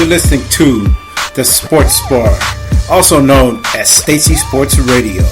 You're listening to the Sports Bar, also known as Stacy Sports Radio.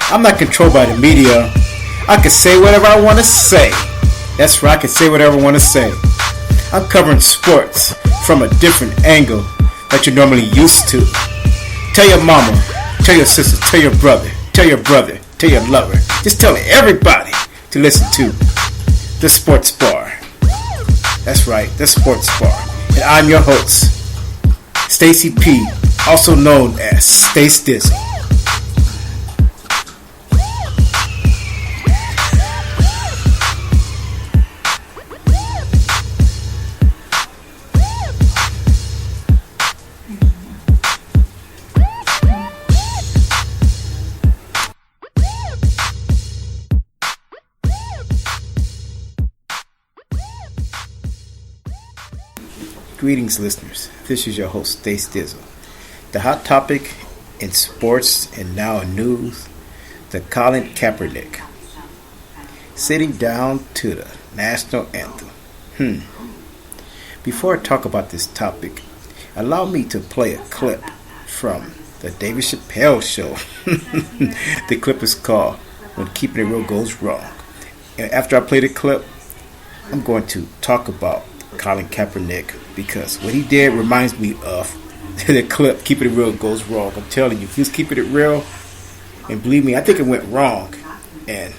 I'm not controlled by the media. I can say whatever I want to say. That's right, I can say whatever I want to say. I'm covering sports from a different angle that you're normally used to. Tell your mama, tell your sister, tell your brother, tell your lover. Just tell everybody to listen to the Sports Bar. That's right, the Sports Bar. And I'm your host, Stacy P, also known as Stace Dizzle. Greetings, listeners. This is your host, Stace Dizzle. The hot topic in sports and now in news, the Colin Kapernick sitting down to the national anthem. Before I talk about this topic, allow me to play a clip from the David Chappelle show. The clip is called When Keeping It Real Goes Wrong. And after I play the clip, I'm going to talk about Colin Kaepernick, because what he did reminds me of the clip Keeping It Real Goes Wrong. I'm telling you, if he was keeping it real, and believe me, I think it went wrong, and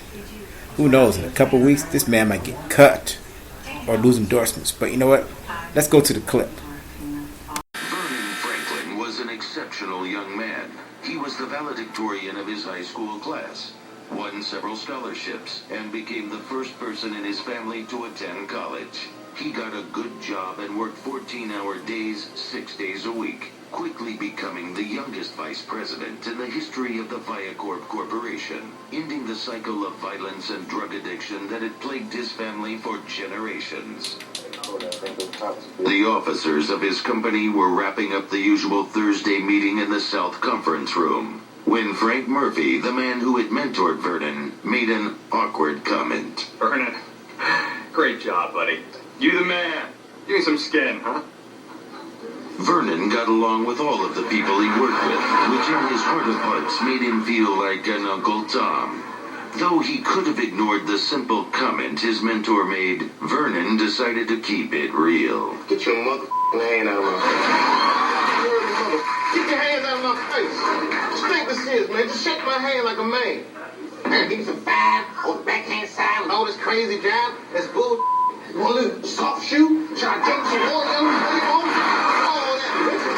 who knows, in a couple of weeks this man might get cut or lose endorsements. But you know what, let's go to the clip. Vernon Franklin was an exceptional young man. He was the valedictorian of his high school class, won several scholarships, and became the first person in his family to attend college. He got a good job and worked 14-hour days, 6 days a week, quickly becoming the youngest vice president in the history of the Viacorp Corporation, ending the cycle of violence and drug addiction that had plagued his family for generations. The officers of his company were wrapping up the usual Thursday meeting in the South Conference Room when Frank Murphy, the man who had mentored Vernon, made an awkward comment. Vernon, great job, buddy. You the man. Give me some skin, huh? Vernon got along with all of the people he worked with, which in his heart of hearts made him feel like an Uncle Tom. Though he could have ignored the simple comment his mentor made, Vernon decided to keep it real. Get your motherfucking hand out of my face. Get your hands out of my face. Just think this is, man. Just shake my hand like a man. Man, give me some five on the backhand side with all this crazy jab. That's bull. You want a little soft shoe? Should I take some water on you? All that.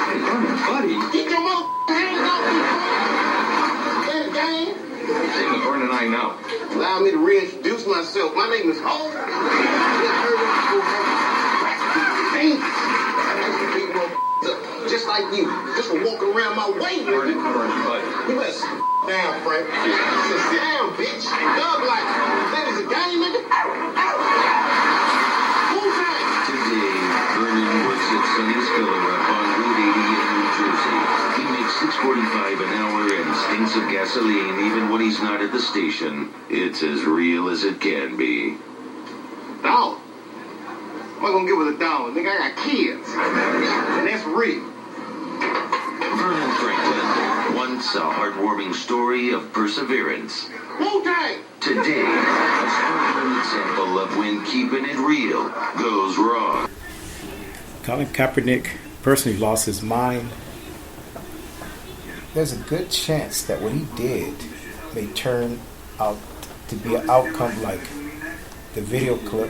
Hey, Vernon, buddy. Get your motherfucking hands off me, bro. Play the game. Hey, Vernon, I know. Allow me to reintroduce myself. My name is Ho. Just like you. Just for walking around my way, Vernon, nigga. buddy. You better sit down, Frank. Sit down, bitch. Dog like, that is a game, nigga. Today, Vernon works at Sonny's Filler up on Route 80 in New Jersey. He makes $6.45 an hour and stinks of gasoline even when he's not at the station. It's as real as it can be. Dog? Am I gonna get with a dog? Nigga, I got kids. And that's real. Vernon Franklin, once a heartwarming story of perseverance. Wu-Tang! Today, a startling example of when keeping it real goes wrong. Colin Kaepernick personally lost his mind. There's a good chance that what he did may turn out to be an outcome like the video clip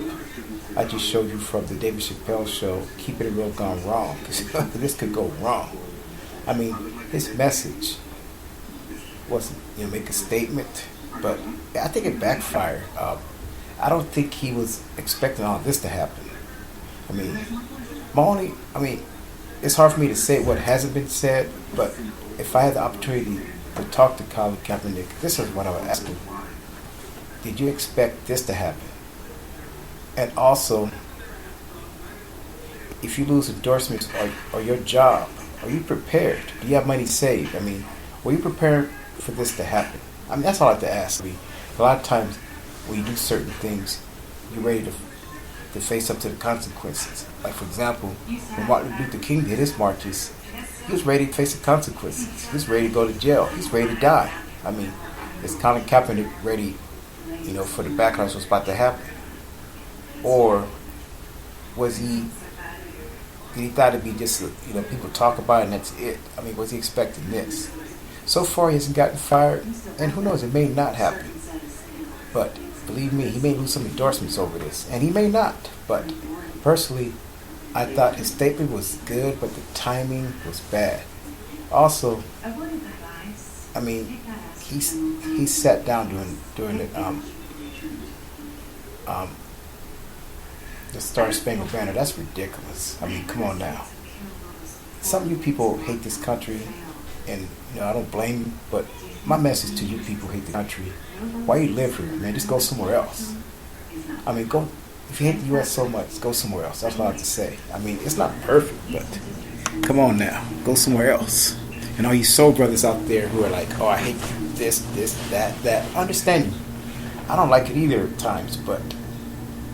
I just showed you from the David Chappelle show, Keeping It Real Gone Wrong. This could go wrong. I mean, his message wasn't, make a statement, but I think it backfired. I don't think he was expecting all this to happen. I mean, it's hard for me to say what hasn't been said, but if I had the opportunity to talk to Colin Kaepernick, this is what I would ask him. Did you expect this to happen? And also, if you lose endorsements or your job, are you prepared? Do you have money saved? I mean, were you prepared for this to happen? I mean, that's all I have to ask. A lot of times when you do certain things, you're ready to to face up to the consequences. Like, for example, when Martin Luther King did his marches, he was ready to face the consequences. He was ready to go to jail. He was ready to die. I mean, is Colin Kapernick ready, for the backlash was about to happen? Or was he, did he thought it'd be just, people talk about it and that's it? I mean, was he expecting this? So far, he hasn't gotten fired, and who knows, it may not happen. But believe me, he may lose some endorsements over this, and he may not. But personally, I thought his statement was good, but the timing was bad. Also, I mean, he sat down during the Star Spangled Banner. That's ridiculous. I mean, come on now. Some of you people hate this country, and I don't blame you. But my message to you people who hate the country: why you live here, man? Just go somewhere else. I mean, go. If you hate the U.S. so much, go somewhere else. That's what I have to say. I mean, it's not perfect, but come on now, go somewhere else. And all you soul brothers out there who are like, oh, I hate this, that. I understand you. I don't like it either at times, but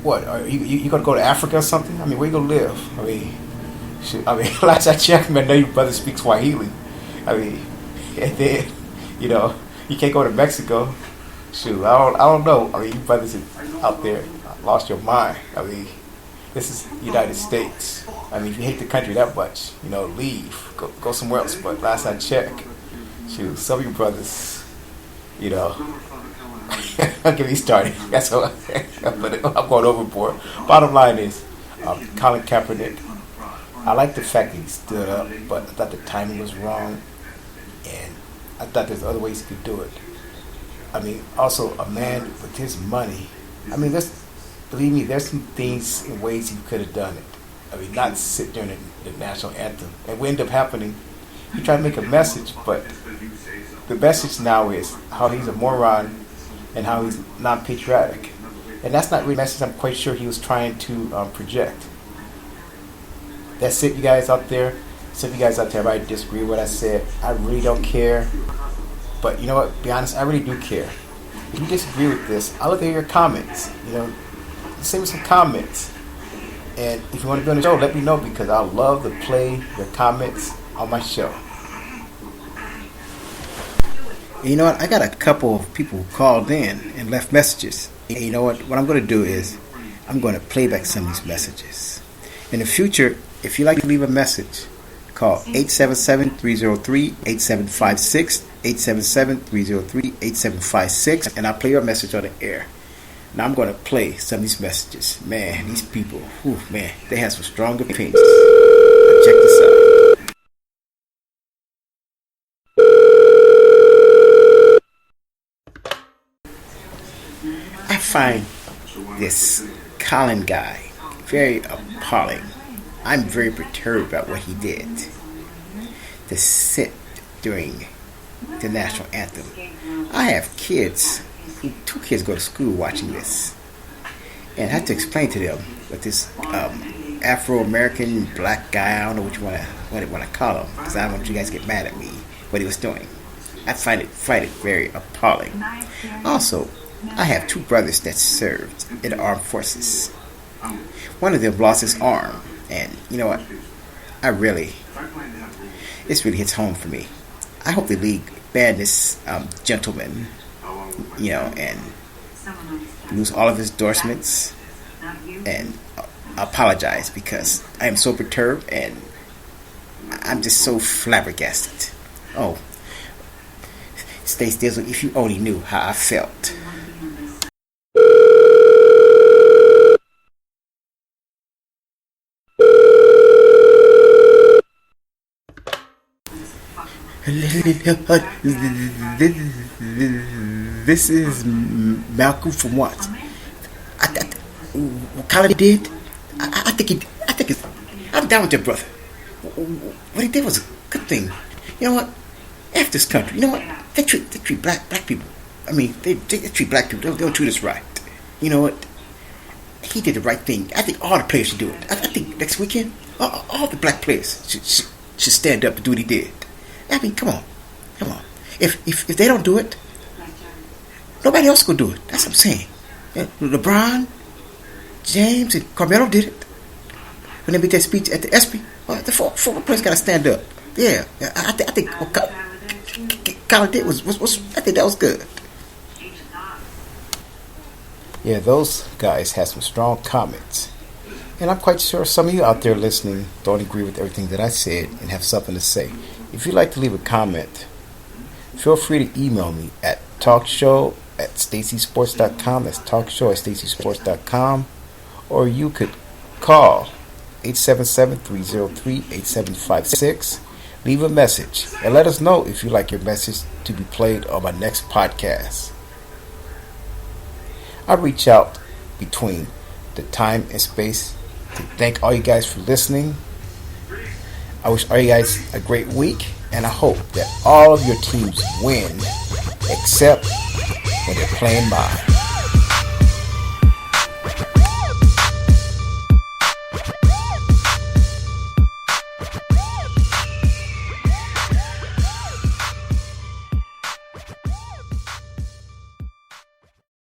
what? Are you gonna go to Africa or something? I mean, where you gonna live? I mean, last I checked, I know your brother speaks Swahili. I mean, and then, you can't go to Mexico. Shoot, I don't know. I mean, you brothers out there lost your mind. I mean, this is the United States. I mean, if you hate the country that much, leave. Go somewhere else. But last I checked, shoot, some of you brothers, don't get me started. That's what I'm going overboard. Bottom line is, Colin Kaepernick, I like the fact that he stood up, but I thought the timing was wrong, and I thought there's other ways he could do it. I mean, also, a man with his money, I mean, believe me, there's some things and ways he could have done it. I mean, not sit during the national anthem. And what ended up happening, he tried to make a message, but the message now is how he's a moron and how he's non-patriotic. And that's not really a message I'm quite sure he was trying to project. That's it, you guys out there. Some of you guys out there might disagree with what I said. I really don't care. But you know what? Be honest, I really do care. If you disagree with this, I'll look at your comments. Send me some comments. And if you want to be on the show, let me know, because I love to play your comments on my show. And you know what? I got a couple of people who called in and left messages. And you know what? What I'm going to do is I'm going to play back some of these messages. In the future, if you like to leave a message, call 877-303-8756, 877-303-8756, and I'll play your message on the air. Now I'm going to play some of these messages. Man, these people, man, they have some strong opinions. Now check this out. I find this Colin guy very appalling. I'm very perturbed about what he did. To sit during the national anthem. I have kids. 2 kids go to school watching this, and I have to explain to them what this Afro-American black guy, I don't know what you want to call him, because I don't want you guys to get mad at me, what he was doing. I find it very appalling. Also, I have 2 brothers that served in the armed forces. One of them lost his arm, and you know what? This really hits home for me. I hope the league ban this gentleman, and lose all of his endorsements, and apologize, because I am so perturbed and I'm just so flabbergasted. Oh, stay still if you only knew how I felt. This is Malcolm from what? What Colin did? I think I'm down with your brother. What he did was a good thing. You know what? F this country. You know what? They treat black people. I mean, they treat black people. They don't treat us right. You know what? He did the right thing. I think all the players should do it. I think next weekend, all the black players should stand up and do what he did. I mean, come on. If they don't do it, nobody else will do it. That's what I'm saying. LeBron, James and Carmelo did it when they made that speech at the ESPY. Well, the former players got to stand up. Yeah, I think what Colin did was I think that was good. Yeah, those guys had some strong comments. And I'm quite sure some of you out there listening don't agree with everything that I said and have something to say. If you'd like to leave a comment, feel free to email me at talkshow@stacysports.com. That's talkshow@stacysports.com. Or you could call 877-303-8756. Leave a message and let us know if you'd like your message to be played on my next podcast. I reach out between the time and space to thank all you guys for listening. I wish all you guys a great week, and I hope that all of your teams win, except when they're playing mine.